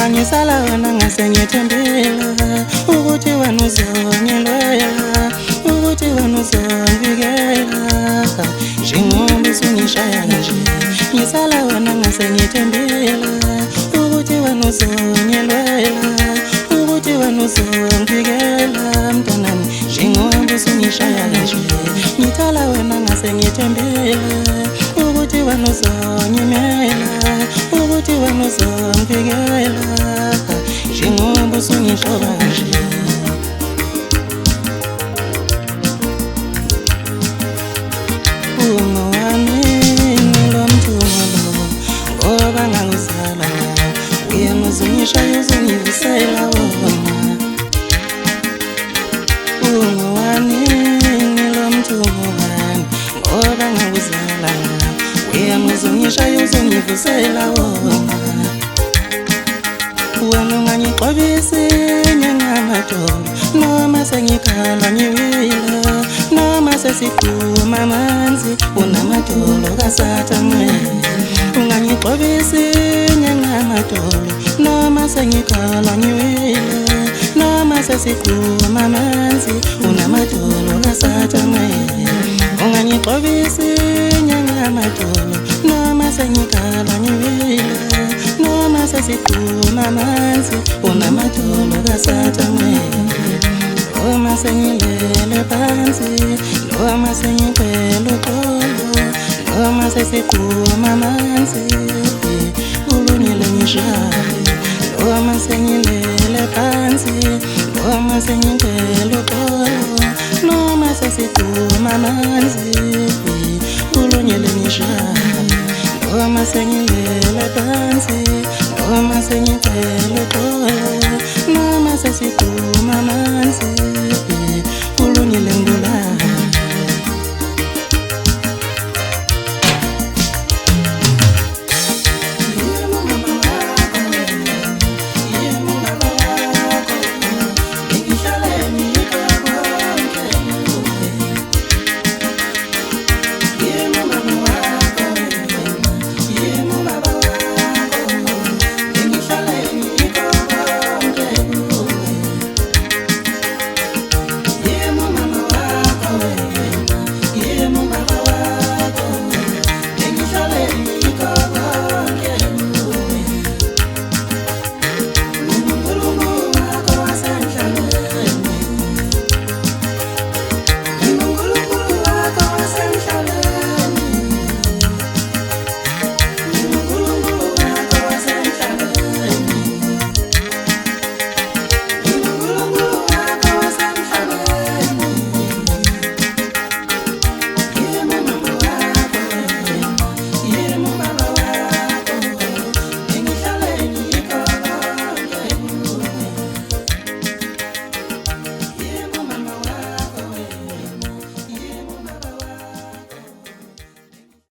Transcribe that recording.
ngisala wena ngase ngithembela ukuthi wena uzongiloyela ukuthi wena uzongivikela njengoba usungishaya nje ngisala wena ngase ngithembela ukuthi wena uzongiloyela ukuthi wena uzongivikela mntanami njengoba usungishaya nje ngithala wena ngase ngithembela ukuthi wena uzongimela ukuthi wena uzongivikela njengoba usungihloba nje ungowami lo mthungo ngoba ngangizala wena uzongishaya uzongivisela wona ungowami lo mthungo ngoba ngangizala wena uzongishaya uzongivusela wona wena ungangixolisi njengamadolo noma sengikhala ngiwila noma sesiphuma amanzi unamadolo kasathane ungangixolisi njengamadolo noma sengikhala ngiwila noma sesiphuma amanzi unamadolo kasathane ungangixolisi njengamadolo noma sengikhala ngiwila noma sesiphuma amanzi unamadolo kasathane noma sengilele phansi noma sengiphela uxolo noma sesiphuma amanzi ulungile ngishaya noma sengilele phansi noma sengiphela uxolo noma sesiphuma amanzi ulungile ngishaya noma sengilele phansi noma sengiphela uxolo noma sesiphuma amanzi ulungile ngibulala